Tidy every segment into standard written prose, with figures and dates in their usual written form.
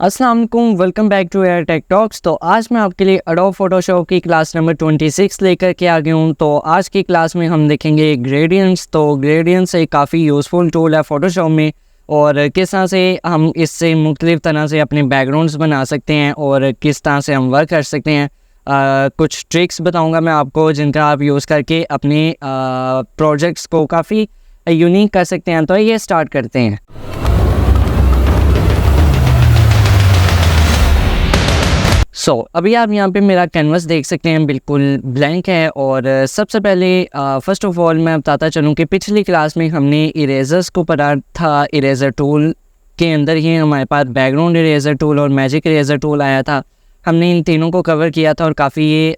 अस्सलाम वालेकुम, welcome back to Air Tech Talks. तो आज मैं आपके लिए एडोब फोटोशॉप की क्लास नंबर 26 लेकर के आ गया हूँ। तो आज की क्लास में हम देखेंगे ग्रेडियंट्स। तो ग्रेडियंट्स एक काफ़ी यूज़फुल टूल है फोटोशॉप में, और किस तरह से हम इससे मुख्तलिफ़ तरह से अपने बैकग्राउंड्स बना सकते हैं और किस तरह से हम वर्क कर सकते हैं। कुछ ट्रिक्स बताऊँगा मैं आपको जिनका आप यूज़ करके अपने प्रोजेक्ट्स को काफ़ी यूनिक कर सकते हैं। तो ये स्टार्ट करते हैं। अभी आप यहाँ पे मेरा कैनवस देख सकते हैं, बिल्कुल ब्लैंक है। और सबसे पहले फ़र्स्ट ऑफ़ ऑल मैं बताता चलूँ कि पिछली क्लास में हमने इरेज़र्स को पढ़ा था। इरेज़र टूल के अंदर ही हमारे पास बैकग्राउंड इरेज़र टूल और मैजिक इरेज़र टूल आया था। हमने इन तीनों को कवर किया था और काफ़ी ये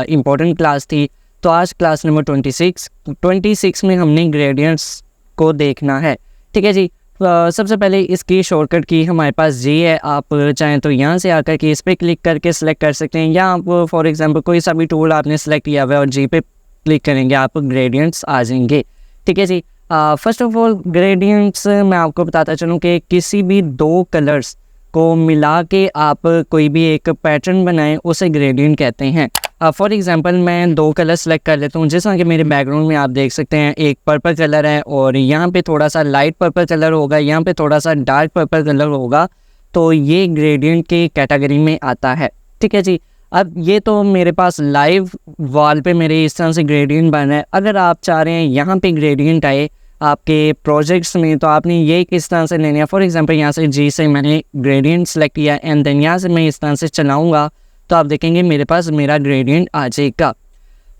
इम्पोर्टेंट क्लास थी। तो आज क्लास नंबर 26 में हमने ग्रेडियंट्स को देखना है। ठीक है जी। सबसे पहले इसकी शॉर्टकट की हमारे पास जी है। आप चाहें तो यहाँ से आकर के इस पर क्लिक करके सिलेक्ट कर सकते हैं, या आप फॉर एग्जांपल कोई सा भी टूल आपने सेलेक्ट किया हुआ है और जी पे क्लिक करेंगे आप ग्रेडियंट्स आ जाएंगे। ठीक है जी। फर्स्ट ऑफ ऑल ग्रेडियंट्स मैं आपको बताता चलूँ कि किसी भी दो कलर्स को मिला के आप कोई भी एक पैटर्न बनाएं उसे ग्रेडियंट कहते हैं। फॉर एग्जांपल मैं दो कलर सेलेक्ट कर लेता हूँ, जैसा कि मेरे बैकग्राउंड में आप देख सकते हैं। एक पर्पल कलर है और यहाँ पे थोड़ा सा लाइट पर्पल कलर होगा, यहाँ पे थोड़ा सा डार्क पर्पल कलर होगा। तो ये ग्रेडियंट की कैटेगरी में आता है। ठीक है जी। अब ये तो मेरे पास लाइव वॉल पे मेरे इस तरह से ग्रेडियंट बन रहा है। अगर आप चाह रहे हैं यहाँ पे ग्रेडियंट आए आपके प्रोजेक्ट्स में, तो आपने ये किस तरह से लेना है। फॉर एग्जांपल यहाँ से जी से मैंने ग्रेडियंट सेलेक्ट किया एंड देन यहाँ से मैं इस तरह से चलाऊँगा तो आप देखेंगे मेरे पास मेरा ग्रेडियंट आ जाएगा।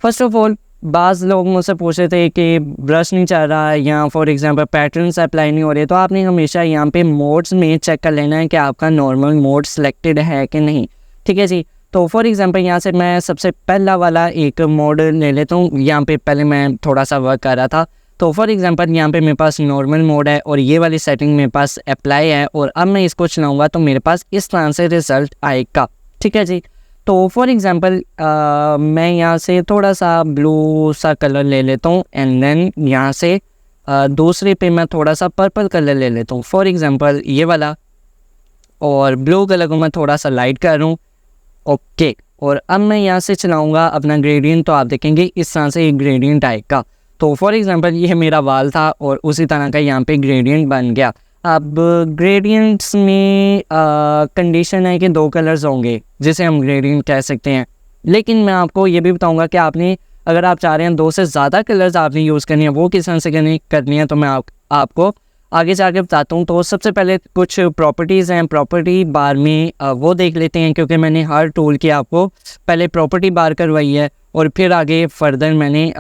फर्स्ट ऑफ ऑल बाज़ लोग मुझसे पूछे थे कि ब्रश नहीं चल रहा है या फॉर एग्जांपल पैटर्न्स अप्लाई नहीं हो रहे। तो आपने हमेशा यहाँ पे मोड्स में चेक कर लेना है कि आपका नॉर्मल मोड सेलेक्टेड है कि नहीं। ठीक है जी। तो फॉर एग्जांपल यहाँ से मैं सबसे पहला वाला एक मोड ले लेता हूँ। यहाँ पे पहले मैं थोड़ा सा वर्क कर रहा था। तो फॉर एग्जांपल यहाँ पे मेरे पास नॉर्मल मोड है और ये वाली सेटिंग मेरे पास अप्लाई है, और अब मैं इसको चलाऊँगा तो मेरे पास इस तरह से रिज़ल्ट आएगा। ठीक है जी। तो फॉर एग्जांपल मैं यहाँ से थोड़ा सा ब्लू सा कलर ले लेता हूँ एंड देन यहाँ से दूसरे पे मैं थोड़ा सा पर्पल कलर ले लेता हूँ, फॉर एग्जांपल ये वाला। और ब्लू कलर को मैं थोड़ा सा लाइट कर रहा हूँ। ओके। और अब मैं यहाँ से चलाऊँगा अपना ग्रेडियंट, तो आप देखेंगे इस तरह से एक ग्रेडियंट आएगा। तो फॉर एग्जांपल ये मेरा वाल था और उसी तरह का यहाँ पे ग्रेडियंट बन गया। अब ग्रेडियंट्स में कंडीशन है कि दो कलर्स होंगे जिसे हम ग्रेडियंट कह सकते हैं। लेकिन मैं आपको ये भी बताऊंगा कि आपने अगर आप चाह रहे हैं दो से ज़्यादा कलर्स आपने यूज़ करनी है, वो किस तरह से करनी है तो मैं आपको आगे जाके बताता हूँ। तो सबसे पहले कुछ प्रॉपर्टीज़ हैं, प्रॉपर्टी बार में वो देख लेते हैं, क्योंकि मैंने हर टूल की आपको पहले प्रॉपर्टी बार करवाई है और फिर आगे फर्दर मैंने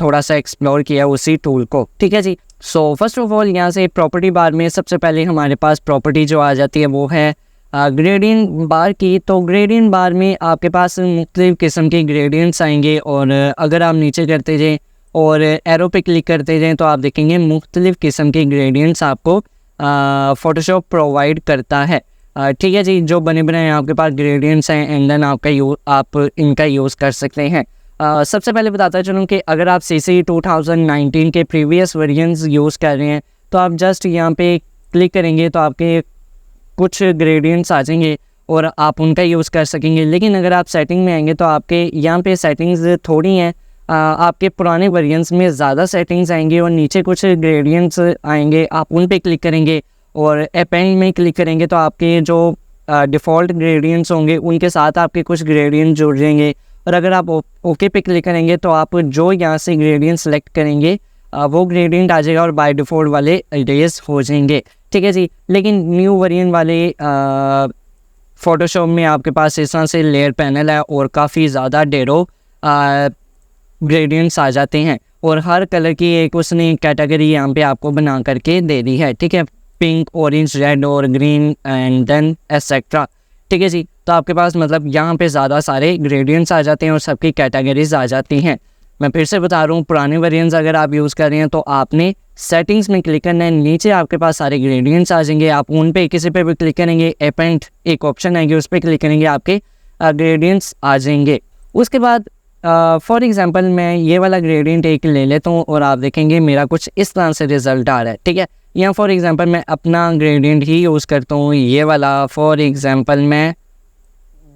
थोड़ा सा एक्सप्लोर किया उसी टूल को। ठीक है जी। सो फर्स्ट ऑफ ऑल यहाँ से प्रॉपर्टी बार में सबसे पहले हमारे पास प्रॉपर्टी जो आ जाती है वो है ग्रेडियंट बार की। तो ग्रेडियंट बार में आपके पास मुख्तलिफ़ किस्म के ग्रेडियंट्स आएंगे, और अगर आप नीचे करते जाएँ और एरो पे क्लिक करते जाएँ तो आप देखेंगे मुख्तलिफ़ किस्म के ग्रेडियंट्स आपको फ़ोटोशॉप प्रोवाइड करता है। ठीक है जी। जो बने बनाए आपके पास ग्रेडियंट्स हैं एंड देन आप इनका यूज़ कर सकते हैं। सबसे पहले बताता चलूँ कि अगर आप CC 2019 के प्रीवियस वेरिएंट्स यूज़ कर रहे हैं तो आप जस्ट यहाँ पे क्लिक करेंगे तो आपके कुछ ग्रेडियंट्स आ जाएंगे और आप उनका यूज़ कर सकेंगे। लेकिन अगर आप सेटिंग में आएंगे तो आपके यहाँ पे सेटिंग्स थोड़ी हैं। आपके पुराने वेरिएंट्स में ज़्यादा सेटिंग्स आएंगे और नीचे कुछ ग्रेडियंट्स आएंगे, आप उन पे क्लिक करेंगे और अपेंड में क्लिक करेंगे तो आपके जो डिफ़ॉल्ट ग्रेडियंट्स होंगे उनके साथ आपके कुछ ग्रेडियंट जुड़ जाएंगे। और अगर आप ओके पे क्लिक करेंगे तो आप जो यहाँ से ग्रेडियंट सेलेक्ट करेंगे वो ग्रेडियंट आ जाएगा और बाय डिफ़ॉल्ट वाले इरेज हो जाएंगे। ठीक है जी। लेकिन न्यू वेरिएंट वाले फ़ोटोशॉप में आपके पास इस तरह से लेयर पैनल है और काफ़ी ज़्यादा ढेरों ग्रेडियंट्स आ जाते हैं, और हर कलर की एक उसने कैटेगरी यहाँ पे आपको बना करके दे दी है। ठीक है। पिंक, ऑरेंज, रेड और ग्रीन एंड देन एसेट्रा। ठीक है जी। तो आपके पास मतलब यहाँ पे ज़्यादा सारे ग्रेडियंट्स आ जाते हैं और सबकी कैटेगरीज आ जाती हैं। मैं फिर से बता रहा हूँ, पुराने वेरिएंट्स अगर आप यूज़ कर रहे हैं तो आपने सेटिंग्स में क्लिक करना है, नीचे आपके पास सारे ग्रेडियंट्स आ जाएंगे। आप उन पे किसी पे भी क्लिक करेंगे, अपेंड एक ऑप्शन आएगी उस पर क्लिक करेंगे, आपके ग्रेडियंट्स आ जाएंगे। उसके बाद फॉर एग्जांपल मैं ये वाला ग्रेडियंट एक ले लेता हूँ और आप देखेंगे मेरा कुछ इस तरह से रिज़ल्ट आ रहा है। ठीक है। या फॉर एग्जांपल मैं अपना ग्रेडियंट ही यूज़ करता हूँ, ये वाला फॉर एग्जांपल मैं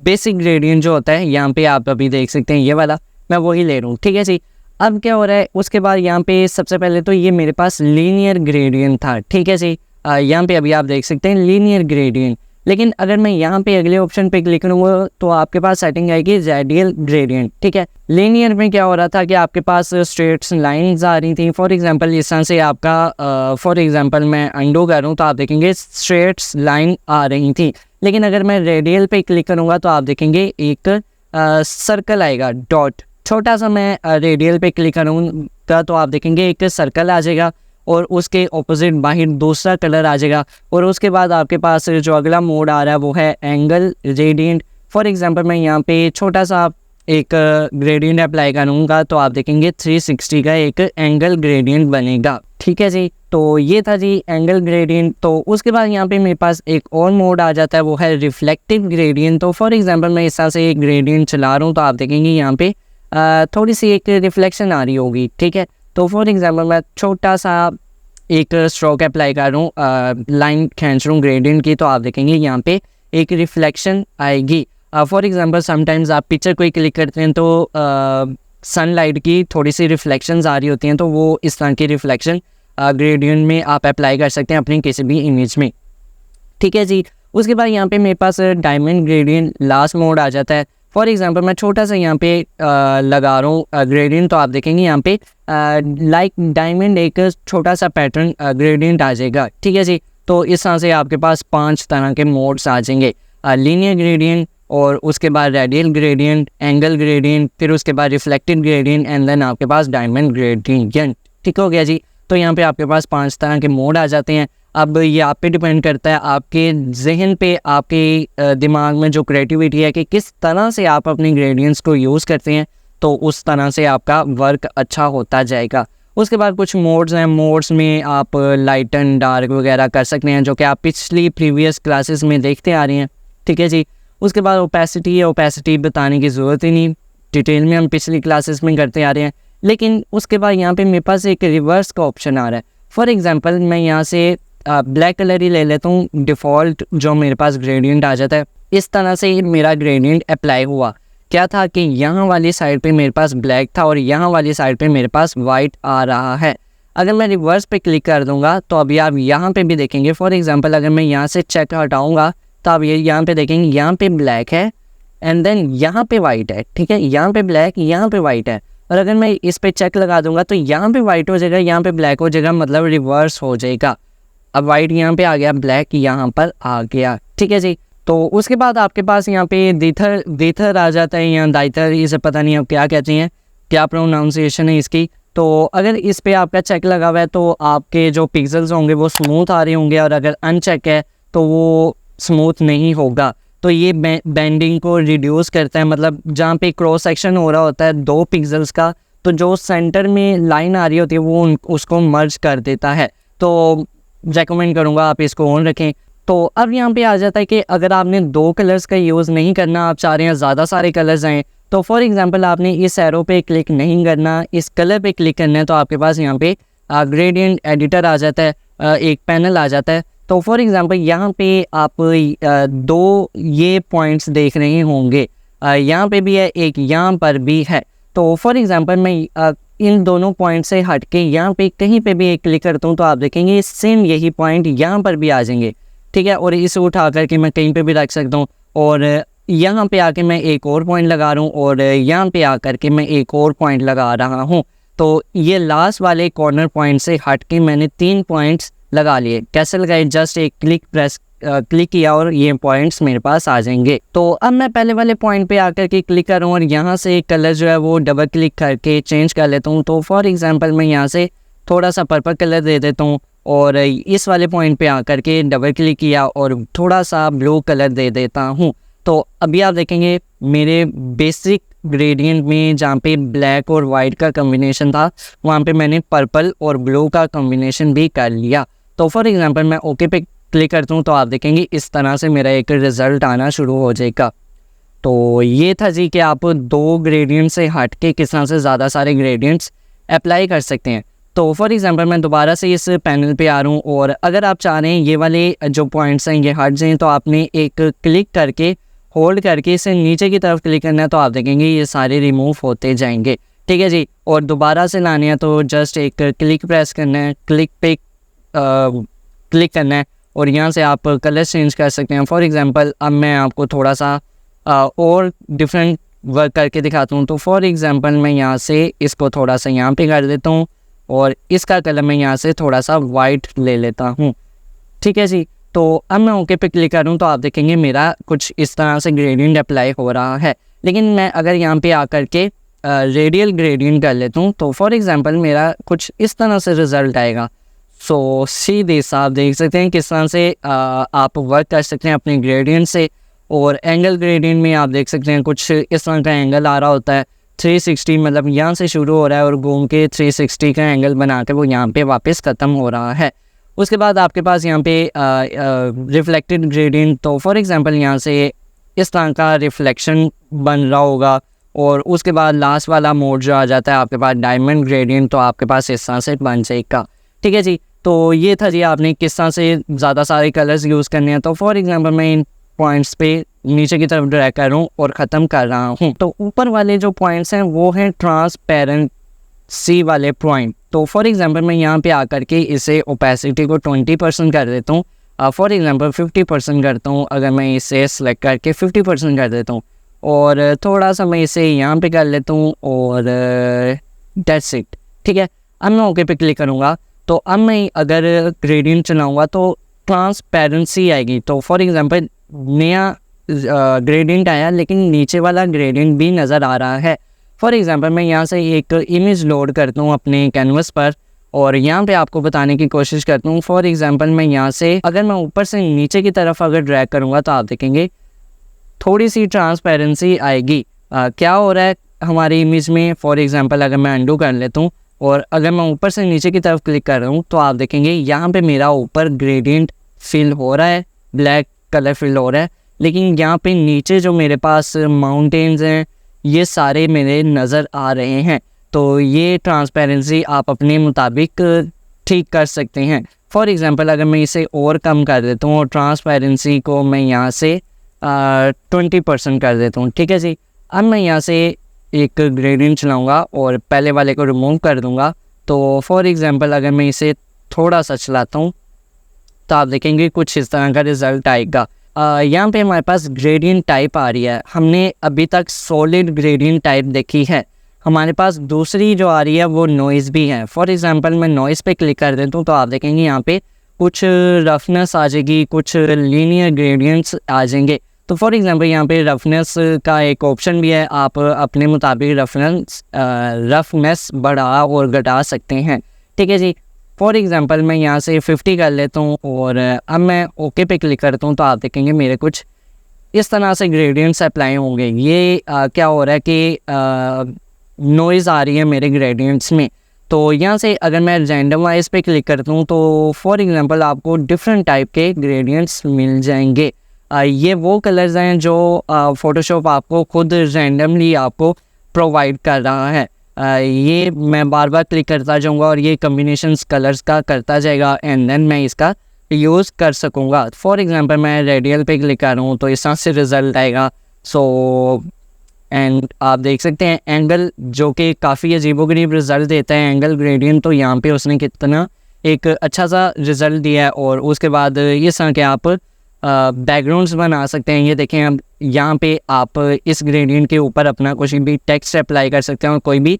बेसिक ग्रेडियंट जो होता है यहाँ पे आप अभी देख सकते हैं ये वाला मैं वही ले रहा हूँ, ठीक है जी। अब क्या हो रहा है, उसके बाद यहाँ पे सबसे पहले तो ये मेरे पास लीनियर ग्रेडियंट था, ठीक है जी। यहाँ पे अभी आप देख सकते हैं लीनियर ग्रेडियंट, लेकिन अगर मैं यहाँ पे अगले ऑप्शन पे क्लिक करूँगा तो आपके पास सेटिंग आएगी रेडियल ग्रेडियंट, ठीक है। लीनियर में क्या हो रहा था कि आपके पास स्ट्रेट्स लाइंस आ रही थी, फॉर एग्जांपल इस तरह से आपका फॉर एग्जांपल मैं अंडो कर रहा हूँ तो आप देखेंगे स्ट्रेट्स लाइन आ रही थी। लेकिन अगर मैं रेडियल पे क्लिक करूँगा तो आप देखेंगे एक सर्कल आएगा, डॉट, छोटा सा मैं रेडियल पे क्लिक करूँगा तो आप देखेंगे एक सर्कल आ जाएगा और उसके ऑपोजिट बाहर दूसरा कलर आ जाएगा। और उसके बाद आपके पास जो अगला मोड आ रहा है वो है एंगल ग्रेडियंट। फॉर एग्जांपल मैं यहाँ पे छोटा सा एक ग्रेडियंट अप्लाई करूँगा तो आप देखेंगे 360 का एक एंगल ग्रेडियंट बनेगा, ठीक है जी। तो ये था जी एंगल ग्रेडियंट। तो उसके बाद यहाँ पे मेरे पास एक और मोड आ जाता है वो है रिफ्लेक्टिव ग्रेडियंट। तो फॉर एग्जांपल मैं इस तरह से एक ग्रेडियंट चला रहा हूँ तो आप देखेंगे यहाँ पे थोड़ी सी एक रिफ्लेक्शन आ रही होगी, ठीक है। तो फॉर एग्जांपल मैं छोटा सा एक स्ट्रोक अप्लाई कर रहा हूँ, लाइन खींच रहा हूँ ग्रेडियंट की, तो आप देखेंगे यहाँ पे एक रिफ्लेक्शन आएगी। फॉर एग्जांपल समटाइम्स आप पिक्चर कोई क्लिक करते हैं तो सनलाइट की थोड़ी सी रिफ्लेक्शंस आ रही होती हैं, तो वो इस तरह की रिफ्लेक्शन ग्रेडियंट में आप अप्लाई कर सकते हैं अपनी किसी भी इमेज में, ठीक है जी। उसके बाद यहाँ पे मेरे पास डायमंड ग्रेडियंट लास्ट मोड आ जाता है। फॉर एग्जांपल मैं छोटा सा यहाँ पे लगा रहा हूँ ग्रेडियंट, तो आप देखेंगे यहाँ पे लाइक डायमंड एक छोटा सा पैटर्न ग्रेडियंट आ जाएगा, ठीक है जी। तो इस तरह से आपके पास 5 तरह के मोड्स आ जाएंगे, लीनियर ग्रेडियंट और उसके बाद रेडियल ग्रेडियंट, एंगल ग्रेडियंट, फिर उसके बाद रिफ्लेक्टेड ग्रेडियंट एंड देन आपके पास डायमंड ग्रेडियंट, ठीक हो गया जी। तो यहाँ पे आपके पास 5 तरह के मोड आ जाते हैं। अब ये आप पे डिपेंड करता है, आपके जहन पे, आपके दिमाग में जो क्रिएटिविटी है कि किस तरह से आप अपने ग्रेडियंट्स को यूज़ करते हैं, तो उस तरह से आपका वर्क अच्छा होता जाएगा। उसके बाद कुछ मोड्स हैं, मोड्स में आप लाइट एंड डार्क वगैरह कर सकते हैं, जो कि आप पिछली प्रीवियस क्लासेस में देखते आ रहे हैं, ठीक है जी। उसके बाद ओपेसिटी है, ओपेसिटी बताने की ज़रूरत ही नहीं, डिटेल में हम पिछली क्लासेस में करते आ रहे हैं। लेकिन उसके बाद यहाँ पे मेरे पास एक रिवर्स का ऑप्शन आ रहा है। फॉर एग्जांपल मैं यहाँ से ब्लैक कलर ही ले लेता हूँ, डिफ़ॉल्ट जो मेरे पास ग्रेडियंट आ जाता है। इस तरह से मेरा ग्रेडियंट अप्लाई हुआ, क्या था कि यहाँ वाली साइड पे मेरे पास ब्लैक था और यहाँ वाली साइड पे मेरे पास वाइट आ रहा है। अगर मैं रिवर्स पे क्लिक कर दूंगा तो अभी आप यहाँ पे भी देखेंगे, फॉर एग्जांपल अगर मैं यहाँ से चेक हटाऊँगा तो आप ये यहाँ पे देखेंगे, यहाँ पे ब्लैक है एंड देन यहाँ पे वाइट है, ठीक है। यहाँ पे ब्लैक, यहाँ पे वाइट है, और अगर मैं इस पे चेक लगा दूंगा तो यहाँ पे वाइट हो जाएगा, यहाँ पे ब्लैक हो जाएगा, मतलब रिवर्स हो जाएगा। अब वाइट यहाँ पे आ गया, ब्लैक यहाँ पर आ गया, ठीक है जी। तो उसके बाद आपके पास यहाँ पे देथर आ जाता है, या दाइथर, इसे पता नहीं अब क्या कहते हैं, क्या प्रोनाउंसिएशन है इसकी। तो अगर इस पे आपका चेक लगा हुआ है तो आपके जो पिक्सल्स होंगे वो स्मूथ आ रहे होंगे, और अगर अनचेक है तो वो स्मूथ नहीं होगा। तो ये बेंडिंग को रिड्यूस करता है, मतलब जहाँ पे क्रॉस सेक्शन हो रहा होता है 2 पिक्सल्स का, तो जो सेंटर में लाइन आ रही होती है वो उसको मर्ज कर देता है। तो रेकमेंड करूँगा आप इसको ऑन रखें। तो अब यहाँ पे आ जाता है कि अगर आपने 2 कलर्स का यूज़ नहीं करना, आप चाह रहे हैं ज़्यादा सारे कलर्स आएँ, तो फॉर एग्जांपल आपने इस एरो पे क्लिक नहीं करना, इस कलर पे क्लिक करना है, तो आपके पास यहाँ पे ग्रेडियंट एडिटर आ जाता है, एक पैनल आ जाता है। तो फॉर एग्जांपल यहाँ पे आप 2 ये पॉइंट्स देख रहे होंगे, यहाँ पे भी है, एक यहाँ पर भी है। तो फॉर एग्जांपल मैं इन दोनों पॉइंट से हट के यहाँ पे कहीं पे भी एक क्लिक करता हूँ तो आप देखेंगे सेम यही पॉइंट यहाँ पर भी आ जाएंगे, ठीक है। और इसे उठा करके मैं कहीं पे भी रख सकता हूँ, और यहाँ पे आके मैं एक और पॉइंट लगा रहा हूँ, और यहाँ पे आकर के मैं एक और पॉइंट लगा रहा हूँ। तो ये लास्ट वाले कॉर्नर पॉइंट से हट के मैंने 3 पॉइंट्स लगा लिए। कैसे लगाए, जस्ट एक क्लिक किया और ये पॉइंट्स मेरे पास आ जाएंगे। तो अब मैं पहले वाले पॉइंट पे आकर के क्लिक कर रहा हूँ और यहाँ से कलर जो है वो डबल क्लिक करके चेंज कर लेता हूँ। तो फॉर एग्जांपल मैं यहाँ से थोड़ा सा पर्पल कलर दे देता हूँ, और इस वाले पॉइंट पे आकर के डबल क्लिक किया और थोड़ा सा ब्लू कलर दे देता हूँ। तो अभी आप देखेंगे मेरे बेसिक ग्रेडियंट में जहाँ पे ब्लैक और वाइट का कम्बिनेशन था, वहाँ पे मैंने पर्पल और ब्लू का कम्बिनेशन भी कर लिया। तो फॉर एग्जांपल मैं ओके पे क्लिक करता हूँ तो आप देखेंगे इस तरह से मेरा एक रिज़ल्ट आना शुरू हो जाएगा। तो ये था जी कि आप 2 ग्रेडियंट से हट के किस तरह से ज़्यादा सारे ग्रेडियंट्स अप्लाई कर सकते हैं। तो फॉर एग्जांपल मैं दोबारा से इस पैनल पे आ रहा हूँ और अगर आप चाह रहे हैं ये वाले जो पॉइंट्स हैं ये हट जाएँ, तो आपने एक क्लिक करके होल्ड करके इसे नीचे की तरफ क्लिक करना है, तो आप देखेंगे ये सारे रिमूव होते जाएंगे। ठीक है जी। और दोबारा से लाने हैं तो जस्ट एक क्लिक प्रेस करना है, क्लिक पे क्लिक करना है और यहाँ से आप कलर चेंज कर सकते हैं। फॉर एग्जांपल अब मैं आपको थोड़ा सा और डिफरेंट वर्क करके दिखाता हूँ। तो फॉर एग्जांपल मैं यहाँ से इसको थोड़ा सा यहाँ पे कर देता हूँ और इसका कलर मैं यहाँ से थोड़ा सा वाइट ले लेता हूँ। ठीक है जी। तो अब मैं ओके पे क्लिक करूँ तो आप देखेंगे मेरा कुछ इस तरह से ग्रेडियंट अप्लाई हो रहा है। लेकिन मैं अगर यहाँ पे आकर के रेडियल ग्रेडियंट कर लेता हूँ तो फॉर एग्जांपल मेरा कुछ इस तरह से रिज़ल्ट आएगा। सो सीधे आप देख सकते हैं किस तरह से आप वर्क कर सकते हैं अपने ग्रेडियंट से। और एंगल ग्रेडियंट में आप देख सकते हैं कुछ इस तरह का एंगल आ रहा होता है 360, मतलब यहाँ से शुरू हो रहा है और घूम के 360 का एंगल बना के वो यहाँ पे वापस ख़त्म हो रहा है। उसके बाद आपके पास यहाँ पे रिफ्लेक्टेड ग्रेडियंट, तो फॉर एग्जांपल यहाँ से इस तरह का रिफ्लेक्शन बन रहा होगा। और उसके बाद लास्ट वाला मोड जो आ जाता है आपके पास डायमंड ग्रेडियंट, तो आपके पास इस तरह से बन जाएगा। ठीक है जी। तो ये था जी आपने किस तरह से ज़्यादा सारे कलर्स यूज़ करने हैं। तो फॉर एग्जांपल मैं इन पॉइंट्स पे नीचे की तरफ ड्रैग कर रहा हूँ और ख़त्म कर रहा हूँ। तो ऊपर वाले जो पॉइंट्स हैं वो हैं ट्रांसपेरेंसी वाले पॉइंट। तो फॉर एग्जांपल मैं यहाँ पे आकर के इसे ओपेसिटी को 20% कर देता हूँ। फॉर एग्जांपल 50% करता हूँ। अगर मैं इसे सेलेक्ट करके 50% कर देता हूँ और थोड़ा सा मैं इसे यहाँ पे कर लेता हूँ और दैट्स इट। ठीक है। अब मैं ओके पे क्लिक करूँगा तो अब मैं अगर ग्रेडियंट चलाऊँगा तो ट्रांसपेरेंसी आएगी। तो फॉर एग्जांपल नया ग्रेडियंट आया लेकिन नीचे वाला ग्रेडियंट भी नज़र आ रहा है। फॉर एग्जांपल मैं यहाँ से एक इमेज लोड करता हूँ अपने कैनवस पर और यहाँ पे आपको बताने की कोशिश करता हूँ। फॉर एग्जांपल मैं यहाँ से अगर मैं ऊपर से नीचे की तरफ अगर ड्रैग करूँगा तो आप देखेंगे थोड़ी सी ट्रांसपेरेंसी आएगी। क्या हो रहा है हमारी इमेज में। फॉर एग्जांपल अगर मैं अंडू कर लेता हूँ और अगर मैं ऊपर से नीचे की तरफ क्लिक कर रहा हूँ तो आप देखेंगे यहाँ पे मेरा ऊपर ग्रेडियंट फिल हो रहा है, ब्लैक कलर फिल हो रहा है, लेकिन यहाँ पे नीचे जो मेरे पास माउंटेन्स हैं ये सारे मेरे नज़र आ रहे हैं। तो ये ट्रांसपेरेंसी आप अपने मुताबिक ठीक कर सकते हैं। फॉर एग्जांपल अगर मैं इसे और कम कर देता हूँ और ट्रांसपेरेंसी को मैं यहाँ से 20% कर देता हूँ। ठीक है जी। अब मैं यहाँ से एक ग्रेडियंट चलाऊँगा और पहले वाले को रिमूव कर दूँगा। तो फॉर एग्जांपल अगर मैं इसे थोड़ा सा चलाता हूँ तो आप देखेंगे कुछ इस तरह का रिज़ल्ट आएगा। यहाँ पे हमारे पास ग्रेडियंट टाइप आ रही है। हमने अभी तक सॉलिड ग्रेडियंट टाइप देखी है। हमारे पास दूसरी जो आ रही है वो नॉइज़ भी है। फॉर एग्जांपल मैं नॉइज़ पे क्लिक कर देता हूँ तो आप देखेंगे यहाँ पे कुछ रफनेस आ जाएगी, कुछ लीनियर ग्रेडियंट्स आ जाएंगे। तो फॉर एग्जांपल यहाँ पे रफनेस का एक ऑप्शन भी है, आप अपने मुताबिक रफनेस बढ़ा और घटा सकते हैं। ठीक है जी। फॉर एग्जांपल मैं यहाँ से 50 कर लेता हूँ और अब मैं ओके पे क्लिक करता हूँ तो आप देखेंगे मेरे कुछ इस तरह से ग्रेडियंट्स अप्लाई होंगे। ये क्या हो रहा है कि नॉइज़ आ रही है मेरे ग्रेडियंट्स में। तो यहाँ से अगर मैं रैंडम वाइज पे क्लिक करता हूँ तो फॉर एग्जांपल आपको डिफरेंट टाइप के ग्रेडियंट्स मिल जाएंगे। ये वो कलर्स हैं जो फ़ोटोशॉप आपको खुद रैंडमली आपको प्रोवाइड कर रहा है। ये मैं बार बार क्लिक करता जाऊंगा और ये कम्बिनेशंस कलर्स का करता जाएगा एंड देन मैं इसका यूज़ कर सकूंगा। फॉर एग्जांपल मैं रेडियल पे क्लिक कर रहा हूँ तो इस तरह से रिज़ल्ट आएगा। सो एंड आप देख सकते हैं एंगल जो कि काफ़ी अजीबोगरीब रिज़ल्ट देता है एंगल ग्रेडियंट। तो यहाँ पे उसने कितना एक अच्छा सा रिज़ल्ट दिया है। और उसके बाद इस तरह के आप बैकग्राउंड्स बना सकते हैं। ये देखें अब यहाँ पे आप इस ग्रेडियंट के ऊपर अपना कुछ भी टेक्स्ट अप्लाई कर सकते हैं और कोई भी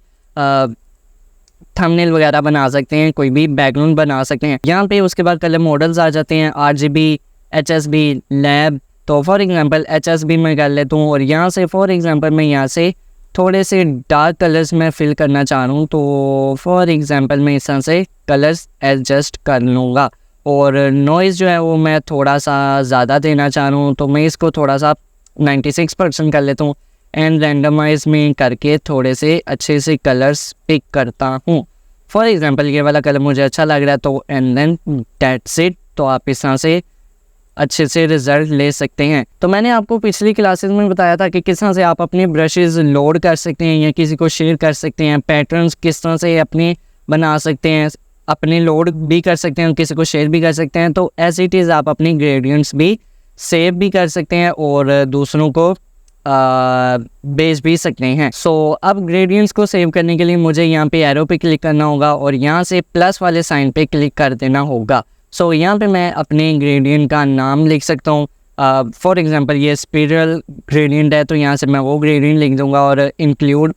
थंबनेल वगैरह बना सकते हैं, कोई भी बैकग्राउंड बना सकते हैं। यहाँ पे उसके बाद कलर मॉडल्स आ जाते हैं RGB, HSB, लैब। तो फॉर एग्जांपल HSB में कर लेता हूँ और यहाँ से फॉर एग्जांपल मैं यहाँ से थोड़े से डार्क कलर्स में फिल करना चाह रहा हूँ तो फॉर एग्जांपल मैं इस तरह से कलर्स एडजस्ट कर लूँगा। और नॉइज़ जो है वो मैं थोड़ा सा ज़्यादा देना चाह रहा हूँ तो मैं इसको थोड़ा सा 96% कर लेता हूँ एंड रैंडमाइज में करके थोड़े से अच्छे से कलर्स पिक करता हूँ। फॉर एग्जांपल ये वाला कलर मुझे अच्छा लग रहा है तो एंड देन दैट्स इट। तो आप इस तरह से अच्छे से रिज़ल्ट ले सकते हैं। तो मैंने आपको पिछली क्लासेस में बताया था कि किस तरह से आप अपने ब्रशेज़ लोड कर सकते हैं या किसी को शेयर कर सकते हैं, पैटर्न्स किस तरह से अपने बना सकते हैं, अपने लोड भी कर सकते हैं, किसी को शेयर भी कर सकते हैं। तो एज इट इज़ आप अपनी ग्रेडियंट्स भी सेव भी कर सकते हैं और दूसरों को बेच भी सकते हैं। सो अब ग्रेडियंट्स को सेव करने के लिए मुझे यहाँ पे एरो पे क्लिक करना होगा और यहाँ से प्लस वाले साइन पे क्लिक कर देना होगा। सो यहाँ पे मैं अपने ग्रेडियंट का नाम लिख सकता हूँ। फॉर एग्जांपल ये स्पिरल ग्रेडियंट है, तो यहाँ से मैं वो ग्रेडियंट लिख दूँगा और इंक्लूड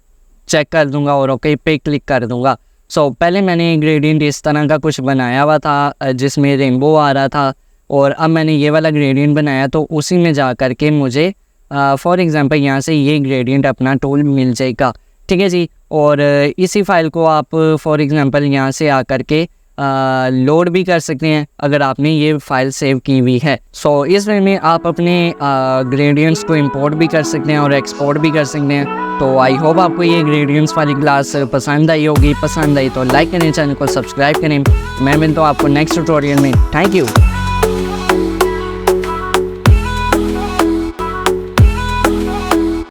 चेक कर दूँगा और ओके पे क्लिक कर दूँगा। सो पहले मैंने ग्रेडियंट इस तरह का कुछ बनाया हुआ था जिसमें रेनबो आ रहा था, और अब मैंने ये वाला ग्रेडियंट बनाया, तो उसी में जा कर के मुझे फॉर एग्जांपल यहाँ से ये ग्रेडियंट अपना टूल मिल जाएगा। ठीक है जी। और इसी फाइल को आप फॉर एग्जांपल यहाँ से आकर के लोड भी कर सकते हैं अगर आपने ये फाइल सेव की हुई है। सो इस वे में आप अपने ग्रेडियंट्स को इंपोर्ट भी कर सकते हैं और एक्सपोर्ट भी कर सकते हैं। तो आई होप आपको ये ग्रेडियंट्स वाली क्लास पसंद आई होगी। पसंद आई तो लाइक करें, चैनल को सब्सक्राइब करें। मैं मिलता हूँ आपको नेक्स्ट ट्यूटोरियल में। Thank you.